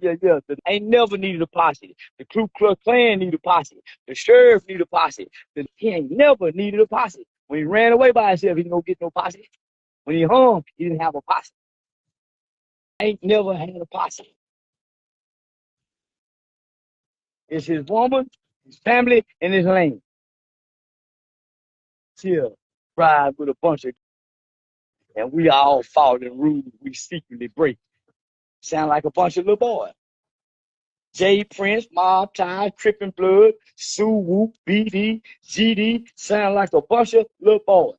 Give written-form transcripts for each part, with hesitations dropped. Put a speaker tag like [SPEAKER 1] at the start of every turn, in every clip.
[SPEAKER 1] Yeah. Ain't never needed a posse. The Ku Klux Klan need a posse. The sheriff need a posse. He ain't never needed a posse. When he ran away by himself, he didn't go get no posse. When he hung, he didn't have a posse. Ain't never had a posse. It's his woman, his family, and his land. Still ride with a bunch of, and we all following rules we secretly break. Sound like a bunch of little boys. J Prince, Mob Tie, Trippin' Blood, Sue Whoop, BD, GD, sound like a bunch of little boys.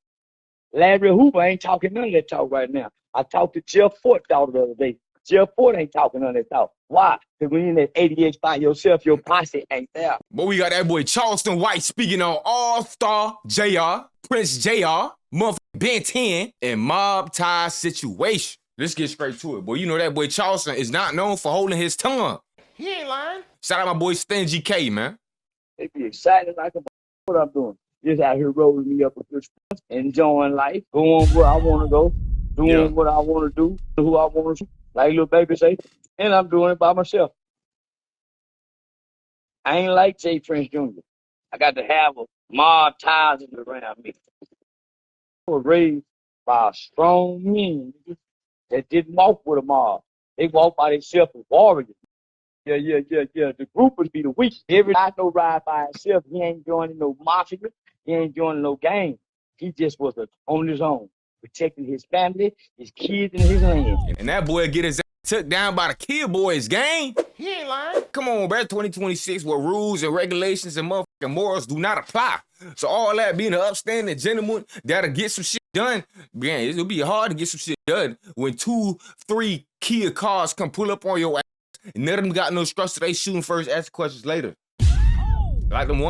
[SPEAKER 1] Larry Hoover ain't talking none of that talk right now. I talked to Jeff Fort the other day. Jeff Fort ain't talking none of that talk. Why? Because when you're in that 88 by yourself, your posse ain't there.
[SPEAKER 2] But we got that boy Charleston White speaking on Allstar JR, Prince JR, motherfucking Ben10, and Mob Tie situation. Let's get straight to it, boy. You know that boy Charleston is not known for holding his tongue. He ain't lying. Shout out my boy Stingy K, man.
[SPEAKER 1] They be excited like about what I'm doing. Just out here rolling me up with this, enjoying life, going where I want to go, doing what I want to do, who I want to, like little baby say, and I'm doing it by myself. I ain't like J Prince Jr. I got to have a mob ties around me. I was raised by strong men that didn't walk with a mob. They walk by themselves as warriors. Yeah. The group would be the weak. Every night no ride by himself. He ain't joining no mafia. He ain't joining no gang. He just was on his own, protecting his family, his kids, and his land.
[SPEAKER 2] And that boy get his ass took down by the Kid Boys gang. He ain't lying. Come on, bro. 2026 where rules and regulations and motherfucking morals do not apply. So all that being an upstanding gentleman that'll get some shit done, man, it'll be hard to get some shit done when 2, 3 Kia cars come pull up on your ass. And none of them got no structure. They shooting first, ask questions later. Like them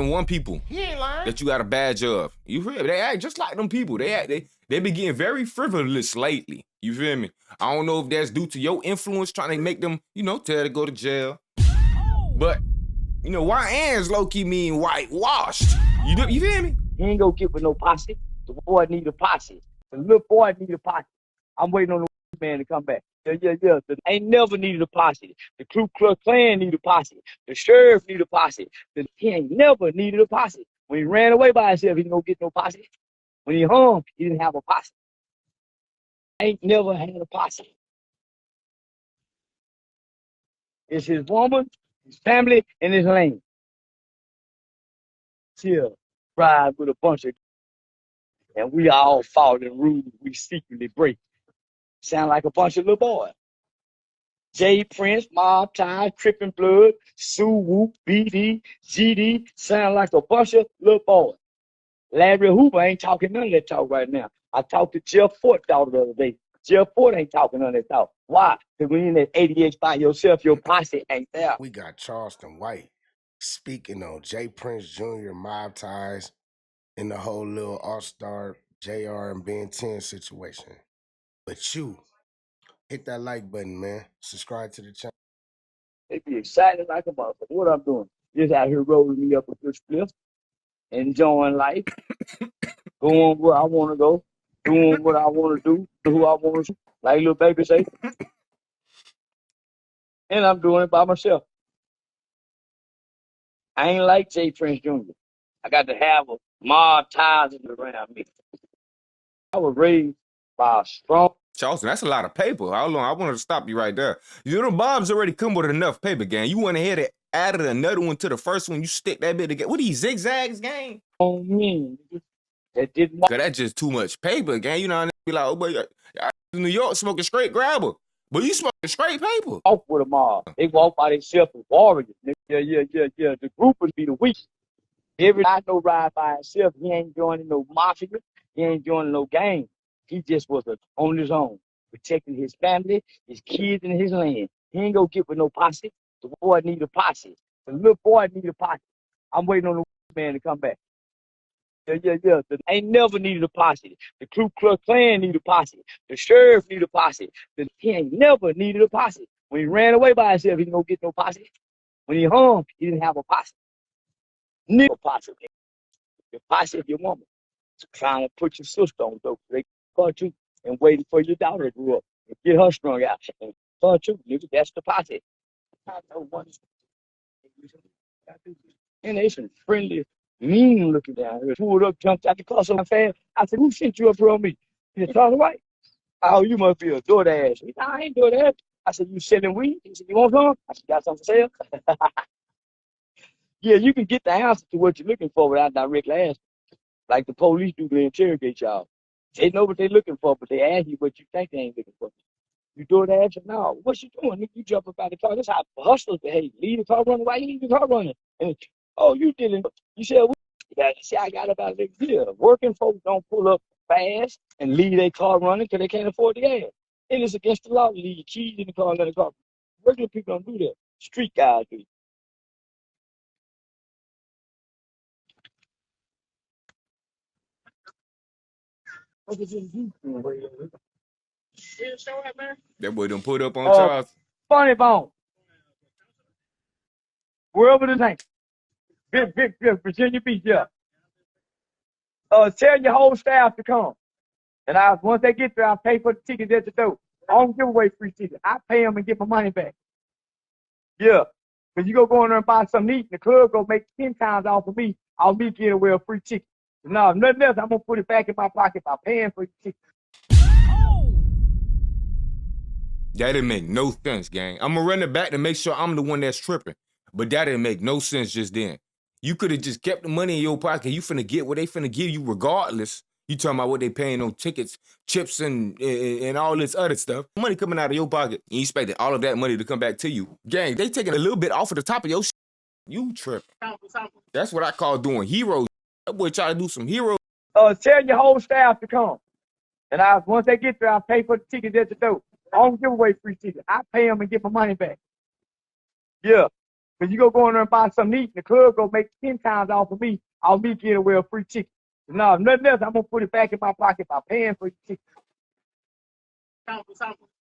[SPEAKER 2] one people. He ain't lying. That you got a badge of. You feel me? They act just like them people. They be getting very frivolous lately. You feel me? I don't know if that's due to your influence trying to make them, tell to go to jail. But, YNs low-key mean whitewashed. You feel me?
[SPEAKER 1] He ain't gonna get with no posse. The boy need a posse. The little boy need a posse. I'm waiting on the man to come back. Yeah. Ain't never needed a posse. The Ku Klux Klan need a posse. The sheriff need a posse. He ain't never needed a posse. When he ran away by himself, he didn't go get no posse. When he hung, he didn't have a posse. Ain't never had a posse. It's his woman, his family, and his land. Still ride with a bunch of, and we all following rules we secretly break. Sound like a bunch of little boys. J Prince, Mob Tie, Trippin' Blood, Sue Whoop, BD, GD, sound like a bunch of little boys. Larry Hoover ain't talking none of that talk right now. I talked to Jeff Fort the other day. Jeff Fort ain't talking none of that talk. Why? Because when you're in that 88 by yourself, your posse ain't there.
[SPEAKER 3] We got Charleston White speaking on J Prince Jr., Mob Ties, and the whole little Allstar, JR, and Ben10 situation. But you, hit that like button, man. Subscribe to the channel.
[SPEAKER 1] They be excited like a motherfucker. What I'm doing? Just out here rolling me up with this flip, enjoying life, going where I want to go, doing what I want to do, who I want to, like little baby say. And I'm doing it by myself. I ain't like J Prince Jr. I got to have a mob ties around me. I was raised by a strong.
[SPEAKER 2] Charleston, that's a lot of paper. Hold on, I wanted to stop you right there. The Bobs already come with enough paper, gang. You went ahead and added another one to the first one. You stick that bit together. What are these zigzags, gang?
[SPEAKER 1] Oh, me. That didn't.
[SPEAKER 2] Cause that's just too much paper, gang. You know, I be like, oh, boy, y'all in New York smoking straight grabber. But you smoking straight paper.
[SPEAKER 1] Walk with a mob. They walk by themselves as warriors. Yeah. The group would be the weak. Every night no ride by himself. He ain't joining no mafia. He ain't joining no gang. He just was on his own, protecting his family, his kids, and his land. He ain't gonna get with no posse. The boy need a posse. The little boy need a posse. I'm waiting on the man to come back. Yeah. Ain't never needed a posse. The Ku Klux Klan need a posse. The sheriff need a posse. He ain't never needed a posse. When he ran away by himself, he didn't go get no posse. When he hung, he didn't have a posse. Never posse. Your posse of your woman. Trying to put your sister on dope. They caught you and waiting for your daughter to grow up and get her strung out. And caught you, nigga, that's the posse. I know one. And they some friendly, mean looking down here. Pulled up, jumped out the car so fast. I said, who sent you up here on me? He said, Charlie White. Oh, you must be a DoorDash. He said, I ain't DoorDash. I said, you selling weed? He said, you want some? I said, got something for sale? Yeah, you can get the answer to what you're looking for without directly asking. Like the police do to interrogate y'all. They know what they're looking for, but they ask you what you think they ain't looking for. You do the answer now. What you doing? You jump up out the car. That's how hustlers behave. Leave the car running. Why you leave the car running? And, oh, you didn't. You said, well, see, I got up out of the here. Working folks don't pull up fast and leave their car running because they can't afford the gas. It is against the law to leave your keys in the car and let the car. Regular people don't do that. Street guys do. What did you do?
[SPEAKER 2] That boy done put up on Charleston.
[SPEAKER 1] Funny Bone. Wherever the name. Big, Virginia Beach, yeah. Tell your whole staff to come. And once they get there, I'll pay for the tickets at the door. I don't give away free tickets. I pay them and get my money back. Yeah. Because you go in there and buy something to eat, the club go make 10 times off of me. I'll be getting away a free ticket. No, nothing else. I'm going to put it back in my pocket by paying for the ticket.
[SPEAKER 2] That didn't make no sense, gang. I'm gonna run it back to make sure I'm the one that's tripping. But that didn't make no sense just then. You could have just kept the money in your pocket. You finna get what they finna give you regardless. You talking about what they paying on tickets, chips, and all this other stuff. Money coming out of your pocket. You expected all of that money to come back to you. Gang, they taking a little bit off of the top of your shit. You tripping. That's what I call doing hero. That boy try to do some hero.
[SPEAKER 1] Tell your whole staff to come. And once they get there, I'll pay for the tickets at the door. I don't give away free tickets. I pay them and get my money back. Yeah. Because you go in there and buy something to eat, the club go make 10 times off of me. I'll be getting away a free ticket. No, nothing else. I'm going to put it back in my pocket by paying for the ticket.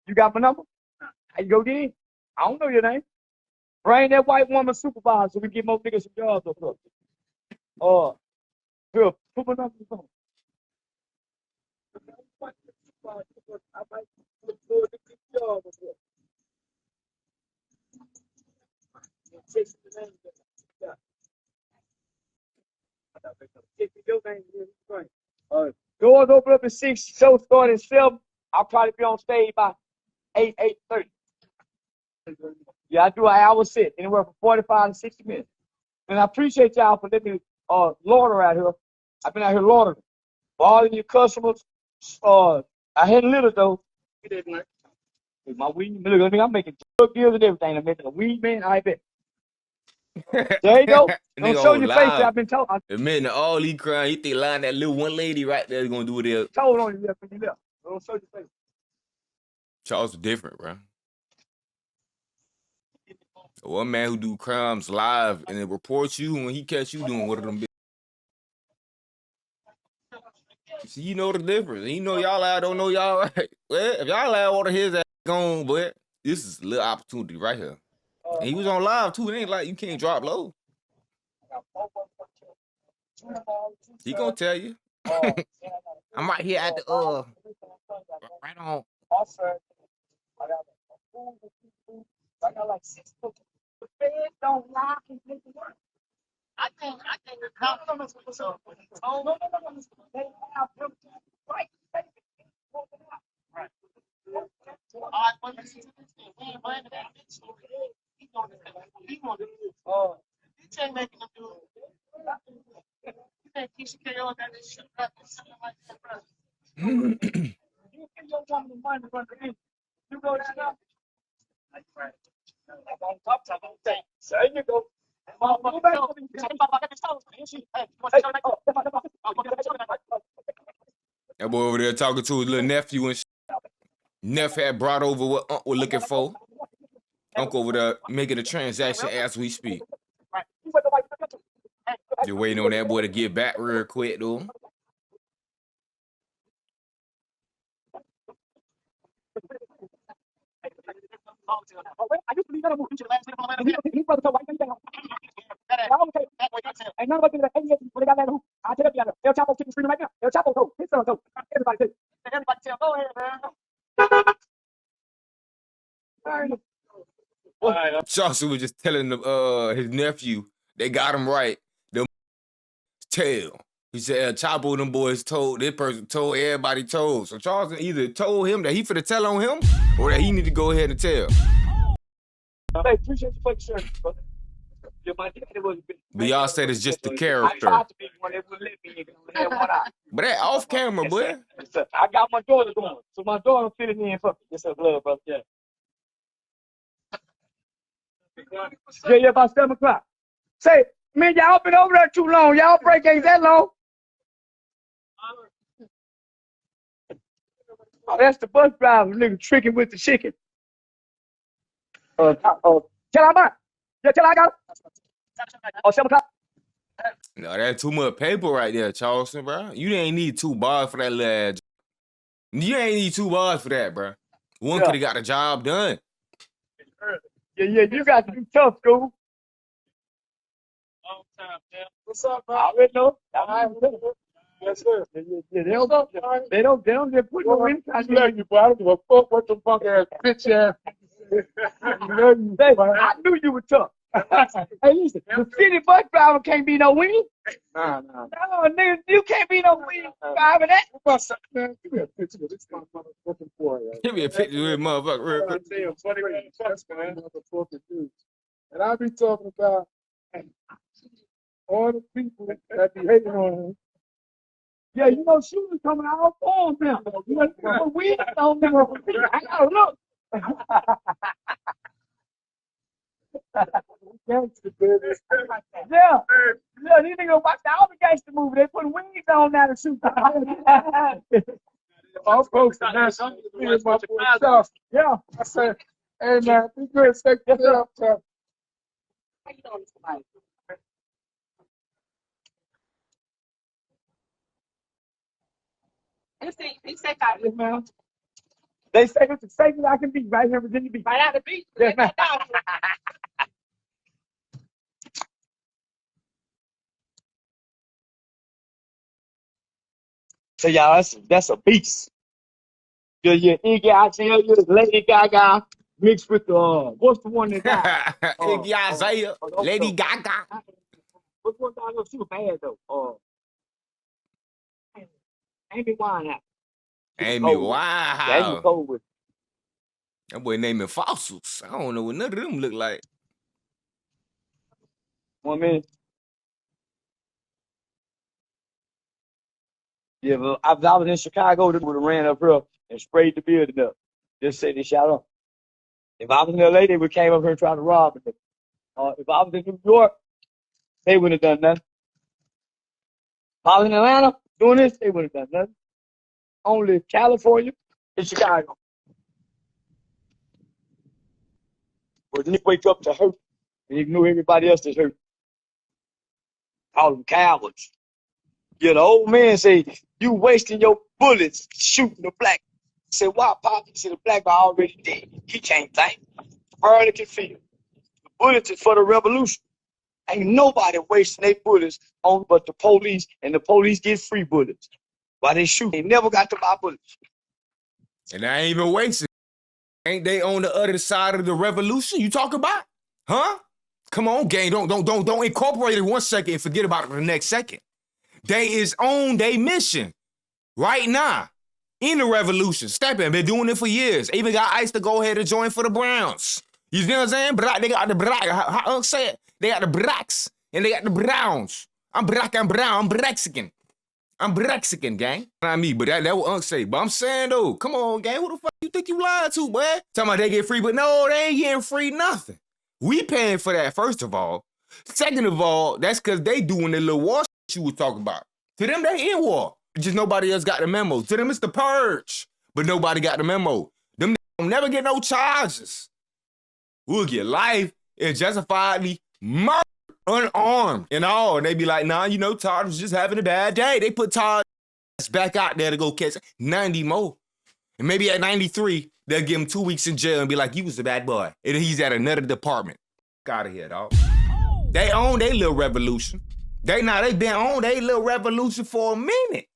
[SPEAKER 1] You got my number? How you go get in? I don't know your name. Bring that white woman supervisor so we get more niggas some jobs up there. Here, put my number on the phone. I might look forward to good job up there. Doors open up at 6, show starting at 7. I'll probably be on stage by 8:30. Yeah, I do an hour set, anywhere from 45 to 60 minutes. And I appreciate y'all for letting me lauder out here. I've been out here laudering. For all of your customers, I had a little though. My weed, look, I'm making drug deals and everything. I'm making a weed man, I bet. There you go. Don't show your face. I've been told.
[SPEAKER 2] Admitting to all these crimes, you think lying that little one lady right there is gonna do it there.
[SPEAKER 1] Told on you left when you left. Don't show your face.
[SPEAKER 2] Charles is different, bro. One man who do crimes live and then reports you when he catch you doing one of them. See, you know the difference. You know y'all out don't know y'all right. Well, if y'all out order his ass gone, but this is a little opportunity right here. And he was on live too. It ain't like you can't drop low. He gonna tell you. I'm right here at the right on.
[SPEAKER 1] I got like 6 books. The feds don't lie and make it work. I think the compliments were so. Oh, no. They have them right. Right. He ain't making them do it. You think he should carry on that shit like that? You give your woman the money to run the business. You go down there. There you go.
[SPEAKER 2] That boy over there talking to his little nephew and shit. Neff had brought over what Unc was looking for. Uncle over there making a transaction as we speak. You're waiting on that boy to get back real quick, though.
[SPEAKER 1] Ain't none of us in the 88 when they got that hoop. I tell you, El Chapo kicking screaming right now. El Chapo told his son told. Everybody tell. Everybody tell. Go ahead, man. All right.
[SPEAKER 2] Charleston was just telling his nephew they got him right. Them tell. He said Chapo, them boys told, this person told, everybody told. So Charleston either told him that he finna tell on him or that he need to go ahead and tell.
[SPEAKER 1] Hey, appreciate you fucking shirt, brother. Yeah, my daddy was a bit.
[SPEAKER 2] But y'all said it's just the
[SPEAKER 1] I
[SPEAKER 2] character.
[SPEAKER 1] tried to be one that would let me have one eye.
[SPEAKER 2] But that off camera,
[SPEAKER 1] Yes,
[SPEAKER 2] boy.
[SPEAKER 1] sir. Yes, sir. I got my daughter going. So my daughter fitted in for me. Yes, sir, blood, brother. Yeah. Yeah, about 7 o'clock. Say, man, y'all been over there too long. Y'all break ain't that long. Oh, that's the bus driver, nigga, tricking with the chicken. Tell I buy. Yeah, tell I got it. Oh, 7 o'clock.
[SPEAKER 2] No, that's too much paper right there, Charleston, bro. You ain't need 2 bars for that little ass. You ain't need 2 bars for that, bro. One could have got the job done.
[SPEAKER 1] Yeah, you got to be tough, school. Long time, man. What's up, bro? I already know. Yes, sir. Yeah, they don't just put no in. I love you, bro. I don't give a fuck what the fuck ass bitch ass. I knew you were tough. Hey, listen, the city bus driver can't be no wing. No, nigga, you can't be no wing driver that. Man, give me a picture of this motherfucking boy.
[SPEAKER 2] Give me a picture of this motherfucker real quick.
[SPEAKER 1] And I be talking about all the people that be hating on him. Yeah, you know, shooters coming out all now. You know, we don't know. I gotta look. Yeah, these niggas watch all the gangster movie. They put wings on now to shoot. All folks are not my boy. Yeah, I said, hey man, be good. Stay good up, tough. How you doing, somebody? They say it's the safest I can be right here in Virginia Beach. Right out the beach. Yes, man. So y'all, that's a beast. Yeah, Iggy Azalea, Lady Gaga, mixed with what's the one that died?
[SPEAKER 2] Iggy Azalea, Lady Gaga.
[SPEAKER 1] What's one guy she was bad though? Amy Winehouse.
[SPEAKER 2] Amy, wow.
[SPEAKER 1] Yeah, Amy Cole with.
[SPEAKER 2] That boy naming fossils. I don't know what none of them look like.
[SPEAKER 1] 1 minute. Yeah, but I was in Chicago, they would have ran up here and sprayed the building up. Just say they shot up. If I was in LA, they would came up here and tried to rob me. If I was in New York, they wouldn't have done nothing. If I was in Atlanta doing this, they wouldn't have done nothing. Only California and Chicago. But then you wake up to hurt and ignore everybody else that's hurt. Call them cowards. Yeah, the old man say, you wasting your bullets shooting the black. I said, why, Pop? He said, the black guy already dead. He can't think. Barely can feel. The bullets is for the revolution. Ain't nobody wasting their bullets on but the police, and the police get free bullets. While they shoot, they never got to buy bullets.
[SPEAKER 2] And I ain't even wasting. Ain't they on the other side of the revolution you talk about? Huh? Come on, gang. Don't incorporate it 1 second and forget about it the next second. They is on their mission right now in the revolution. Stepping, been doing it for years. Even got Ice to go ahead and join for the Browns. You know what I'm saying? They got the Black. How Unc say it? They got the Blacks and they got the Browns. I'm Black, I'm Brown, I'm Brexican. I'm Brexican, gang. Not me, but that what Unc say. But I'm saying though, come on, gang. Who the fuck you think you lying to, boy? Talking about they get free, but no, they ain't getting free nothing. We paying for that, first of all. Second of all, that's because they doing the little war shit you was talking about. To them, they in war. Just nobody else got the memo. To them, it's the purge. But nobody got the memo. Them don't never get no charges. We'll get life and justifiably murder, unarmed and all. And they be like, nah, you know, Todd was just having a bad day. They put Todd back out there to go catch 90 more. And maybe at 93, they'll give him 2 weeks in jail and be like, you was a bad boy. And he's at another department. Out of here, dog. They own their little revolution. They been on their little revolution for a minute.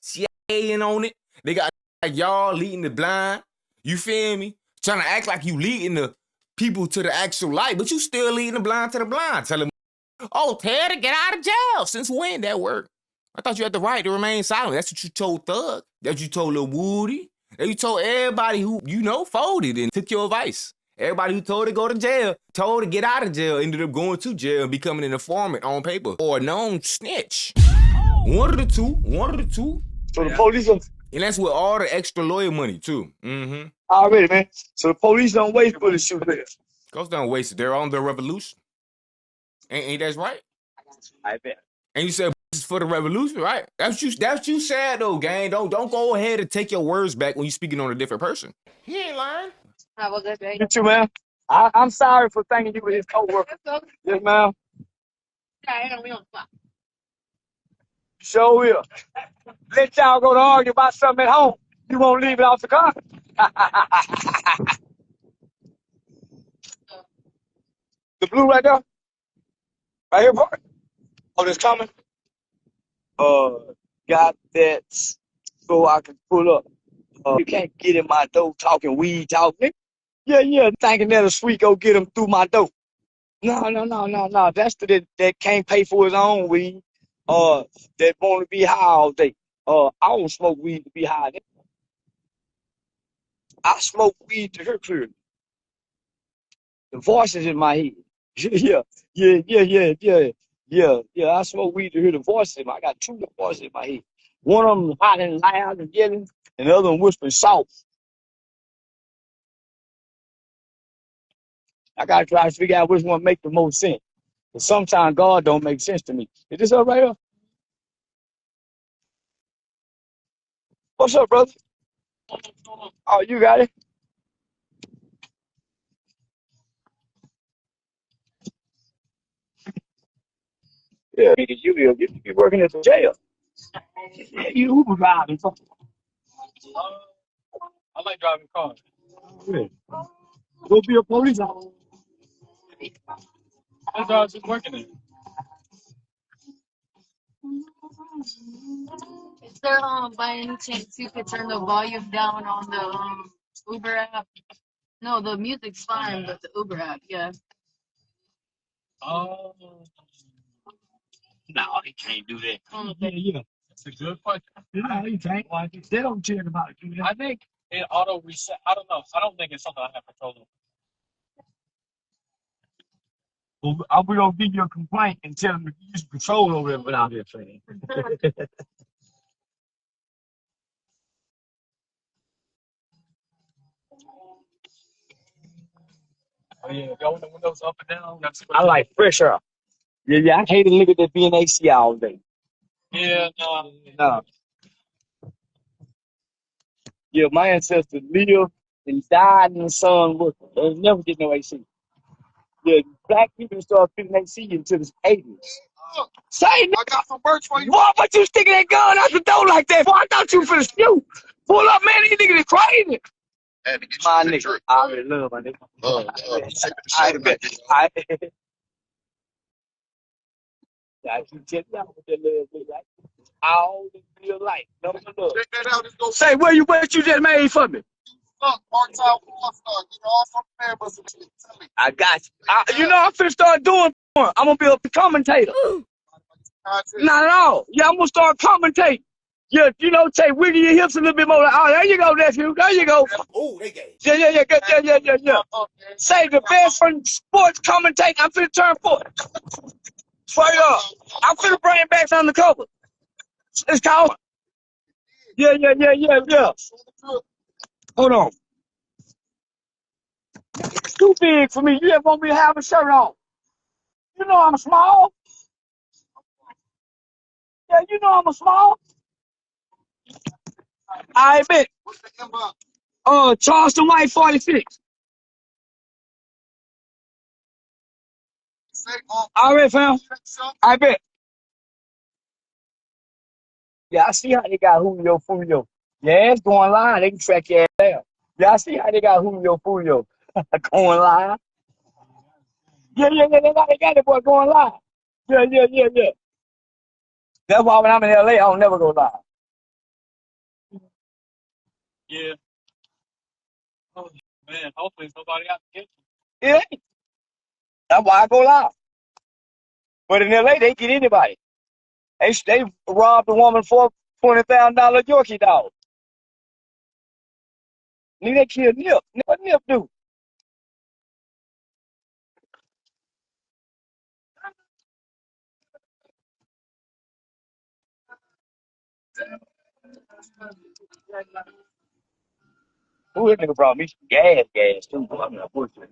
[SPEAKER 2] CIA on it. They got like y'all leading the blind. You feel me? Trying to act like you leading the people to the actual light, but you still leading the blind to the blind, telling them, oh, tell to get out of jail. Since when that work? I thought you had the right to remain silent. That's what you told Thug. That's what you told Lil Woody. That you told everybody who, folded and took your advice. Everybody who told to go to jail, told to get out of jail, ended up going to jail and becoming an informant on paper or a known snitch. One of the two.
[SPEAKER 1] So the police are...
[SPEAKER 2] And that's with all the extra lawyer money, too. Mm-hmm.
[SPEAKER 1] Already, man. So the police don't waste bullet shooters.
[SPEAKER 2] Ghosts don't waste it. They're on the revolution. Ain't that right?
[SPEAKER 1] I bet.
[SPEAKER 2] And you said this is for the revolution, right? That's what you said, though, gang. Don't go ahead and take your words back when you're speaking on a different person. He ain't lying.
[SPEAKER 1] You too, man. I'm sorry for thinking you were his co-worker. Yes, ma'am. Sure will. Let y'all go to argue about something at home. You won't leave it off the car. The blue right there? Right here, boy? Oh, that's coming? Got that so I can pull up. You can't get in my door talking weed talking. Yeah, thinking that a sweet go get him through my door. No. That's that can't pay for his own weed. That want to be high all day. I don't smoke weed to be high. I smoke weed to hear clearly. The voices in my head. Yeah. I smoke weed to hear the voices. I got two voices in my head. One of them hot and loud and yelling, and the other one whispering soft. I gotta try to figure out which one make the most sense. But sometimes God don't make sense to me. Is this up right here? What's up, brother? Oh, you got it? Yeah, you be working at the jail. Yeah, you Uber driving.
[SPEAKER 4] I like driving cars.
[SPEAKER 1] Really? Go be a police officer.
[SPEAKER 4] That's why I was just working there.
[SPEAKER 5] Is there by any chance you could turn the volume down on the Uber app? No, the music's fine, but the Uber app, yeah.
[SPEAKER 4] Oh.
[SPEAKER 1] No, he can't do that.
[SPEAKER 4] Yeah. That's a good question.
[SPEAKER 1] No, he can't. They don't care about it.
[SPEAKER 4] I think it auto reset. I don't know. I don't think it's something I have control over.
[SPEAKER 1] Well, we don't give you a complaint and tell them to use control over it without their training.
[SPEAKER 4] Oh yeah, going the windows up and down. That's
[SPEAKER 1] I like fresh air. Yeah. I hate a nigga that be in AC all day.
[SPEAKER 4] Yeah,
[SPEAKER 1] No. Yeah, my ancestors lived and died in the sun with them. They never get no AC. Yeah, black people started feeling AC until the 80s. Say, I got some merch for you. What you sticking that gun out the door like that? Boy, I thought you finna shoot. Pull up, man. These niggas is crazy. My nigga. I already love my nigga. I keep telling y'all what that love look like. All in real life. Number love. Check that out. Say, what you just made for me? I got you. I'm finna start doing porn. I'm gonna be a commentator. Not at all. Yeah, I'm gonna start commentating. Yeah, take wiggle your hips a little bit more. Oh, there you go, nephew. There you go.
[SPEAKER 2] Oh, they gay.
[SPEAKER 1] Yeah. Say the best for sports commentating. I'm finna turn 40. Straight up. I'm finna bring back undercover. It's called. Yeah. Hold on. It's too big for me. You just want me to have a shirt on. You know I'm small. Yeah, you know I'm a small. I bet. Charleston White 46. All right, fam. I bet. Yeah, I see how they got Julio. Yeah, it's going live. They can track your ass down. Yeah, I see how they got Julio. Going live. Yeah. They got that boy going live. Yeah. That's why when I'm in LA, I don't never go live.
[SPEAKER 4] Yeah. Oh man, hopefully somebody out to get you.
[SPEAKER 1] It ain't. That's why I go live. But in LA, they get anybody. They robbed a woman for $20,000 Yorkie dog. Nigga, they killed Nip. What Nip do? Ooh, that nigga brought me some gas too. I'm not bullshit.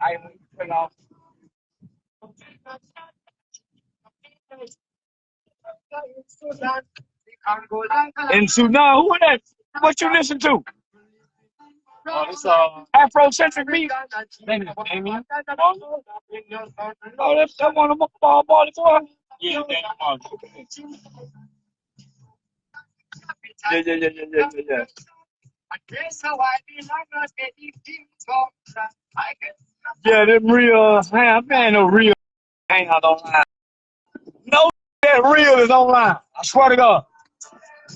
[SPEAKER 1] I went off. In Sudan, who that? What you listen to?
[SPEAKER 4] It's
[SPEAKER 1] Afrocentric beat.
[SPEAKER 4] Amy.
[SPEAKER 1] Oh, that's that one of my ball boy.
[SPEAKER 4] Yeah,
[SPEAKER 1] Yeah. Yeah, them real. Man, no real hang out online. No, that real is online. I swear to God.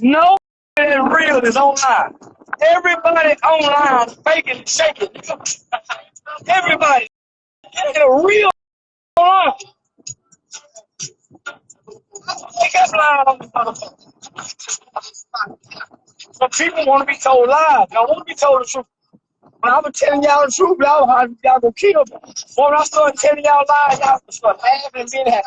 [SPEAKER 1] No, that real is online. Everybody online faking and shaking. Everybody. That real online. They got lying on the motherfucker. But people want to be told lies. They want to be told the truth. When I was telling y'all the truth, y'all gonna kill me. When I started telling y'all lies, y'all start laughing and being happy.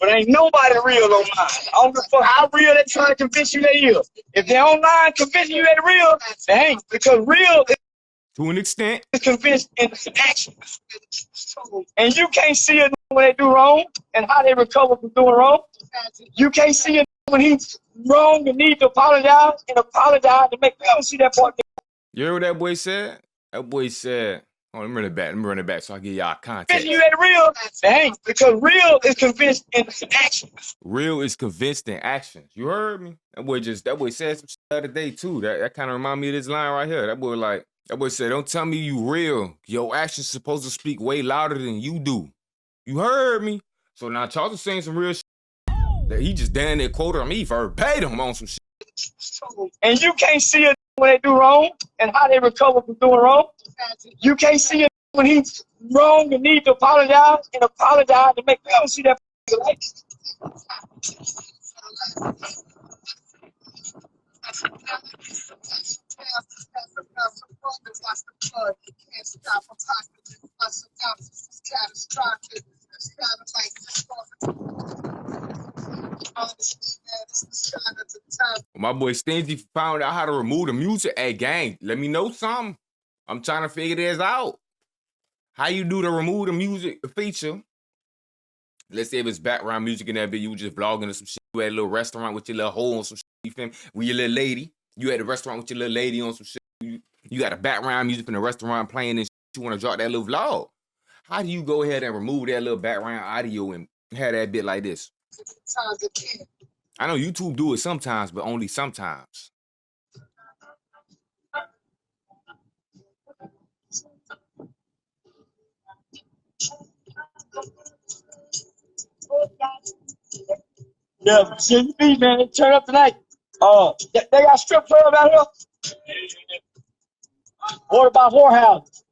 [SPEAKER 1] But ain't nobody real online. I don't give a fuck how real they trying to convince you they is. If they're online convincing you they real, they ain't. Because real is
[SPEAKER 2] To an extent.
[SPEAKER 1] convinced in action. And you can't see it when they do wrong and how they recover from doing wrong. You can't see it when he's wrong and need to apologize to make you don't see that part.
[SPEAKER 2] You hear what that boy said? That boy said, oh, let me run it back so I give y'all context.
[SPEAKER 1] You ain't real, they ain't. Because real is convinced in action.
[SPEAKER 2] Real is convinced in actions. You heard me? That boy said some shit the other day too. That kind of remind me of this line right here. That boy said, don't tell me you real. Your actions supposed to speak way louder than you do. You heard me? So now Charleston saying some real shit that he just damn near quoted me verbatim on some shit.
[SPEAKER 1] And you can't see it when they do wrong and how they recover from doing wrong. You can't see it when he's wrong and need to apologize to make you don't see that.
[SPEAKER 2] My boy Stingy found out how to remove the music. Hey, gang, let me know something. I'm trying to figure this out. How you do to remove the music feature? Let's say if it's background music in that video, you just vlogging or some shit. You at a little restaurant with your little hoe on some shit, you feel me? With your little lady. You at a restaurant with your little lady on some shit. You got a background music in the restaurant playing and shit. You want to drop that little vlog. How do you go ahead and remove that little background audio and have that bit like this? I know YouTube do it sometimes, but only sometimes.
[SPEAKER 1] Yeah, shit, you man, turn up tonight. They got strip club out here. What about whorehouses?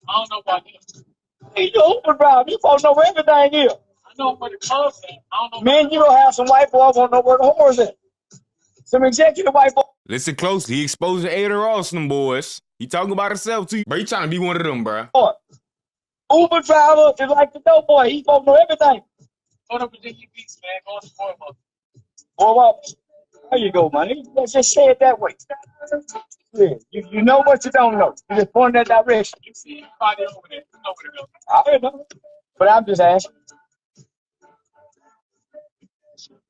[SPEAKER 4] I don't know about this.
[SPEAKER 1] Hey, you open around. You supposed to know everything here.
[SPEAKER 4] I know where the club's at. I don't know.
[SPEAKER 1] Man, you don't have some white boys won't know where the whores at. Some executive white boys.
[SPEAKER 2] Listen closely. He exposing Ada Ross, them boys. He talking about himself too. Bro, he trying to be one of them, bro.
[SPEAKER 1] Uber driver is like the dope boy. He's supposed to know everything.
[SPEAKER 4] Go to Virginia Beach, man. Go to Florida.
[SPEAKER 1] Boy, well, there you go, man. Let's just say it that way. Yeah, you know what you don't know. You just point in that direction.
[SPEAKER 4] You see anybody over there. You know where to go.
[SPEAKER 1] I don't know. But I'm just asking.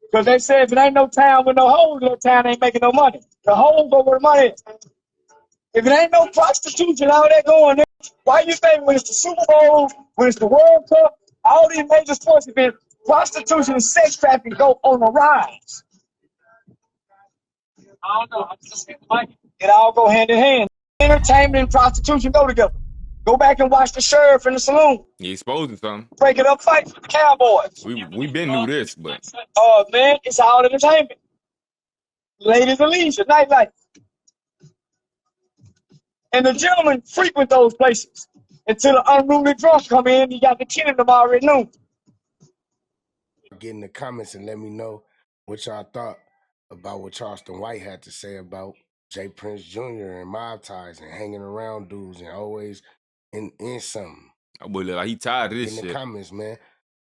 [SPEAKER 1] Because they said if it ain't no town with no hoes, no town ain't making no money. The hoes go where the money is. If it ain't no prostitution out there going there, why you think when it's the Super Bowl, when it's the World Cup, all these major sports events, prostitution and sex trafficking go on the rise?
[SPEAKER 4] I don't know. I just think like
[SPEAKER 1] It all go hand in hand. Entertainment and prostitution go together. Go back and watch the sheriff in the saloon.
[SPEAKER 2] He exposing something.
[SPEAKER 1] Break it up fights with the Cowboys.
[SPEAKER 2] We been knew this, but
[SPEAKER 1] Man, it's all entertainment. Ladies and leisure, nightlife. And the gentlemen frequent those places until the unruly drunk come in. You got the killing them already know.
[SPEAKER 3] Get in the comments and let me know what y'all thought about what Charleston White had to say about Jay Prince Jr. and mob ties and hanging around dudes and always in something.
[SPEAKER 2] I boy look like he tired of this
[SPEAKER 3] Get in the
[SPEAKER 2] shit.
[SPEAKER 3] comments, man.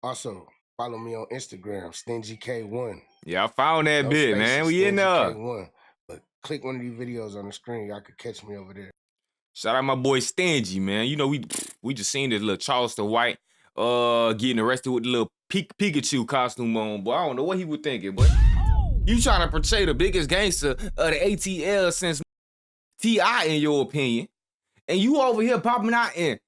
[SPEAKER 3] Also, follow me on Instagram, StingyK1.
[SPEAKER 2] Yeah, I found that
[SPEAKER 3] No
[SPEAKER 2] bit,
[SPEAKER 3] spaces,
[SPEAKER 2] man. We in there.
[SPEAKER 3] StingyK1. But click one of these videos on the screen. Y'all could catch me over there.
[SPEAKER 2] Shout out my boy Stingy, man. You know, we just seen this little Charleston White getting arrested with the little Pikachu costume on, boy. I don't know what he was thinking, but you trying to portray the biggest gangster of the ATL since T.I. in your opinion, and you over here popping out in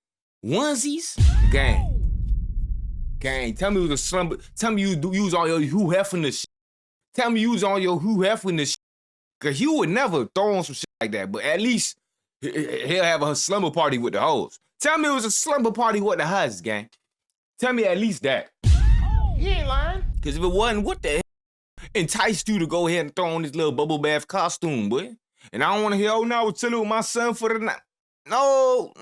[SPEAKER 2] onesies? Gang, tell me it was a slumber. Tell me you was on your Hugh Hefner shit. Tell me you was on your Hugh Hefner shit. Cause you would never throw on some shit like that, but at least he'll have a slumber party with the hoes. Tell me it was a slumber party with the husbands, gang. Tell me at least that.
[SPEAKER 3] He ain't lying.
[SPEAKER 2] Cause if it wasn't, what the hell enticed you to go ahead and throw on this little bubble bath costume, boy? And I don't want to hear, oh, no, I was chilling with my son for the night. No.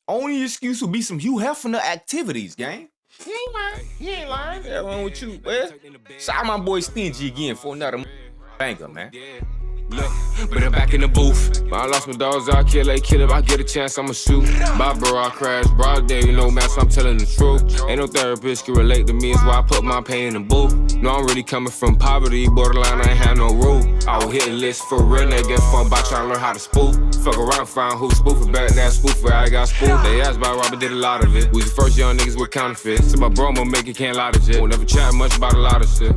[SPEAKER 2] Only excuse would be some Hugh Hefner activities, gang.
[SPEAKER 3] He ain't lying. He ain't lying.
[SPEAKER 2] What's wrong with you, man? Shout out my boy Stingy again for another banger, man.
[SPEAKER 6] Look, but I'm back in the booth. I lost my dogs, I kill if I get a chance, I'ma shoot. My bro, I crash, broad day, you know, man, so I'm telling the truth. Ain't no therapist can relate to me, it's why I put my pain in the booth. No, I'm really coming from poverty, borderline, I ain't have no roof. I will hit a list for real, they get fun by trying to learn how to spoof. Fuck around, find who spoofing, better than spoofer, I got spoofed. They asked about Robert, did a lot of it. We was the first young niggas with counterfeits. So my bro, I'ma make it, can't lie to shit. Won't never chat much about a lot of shit.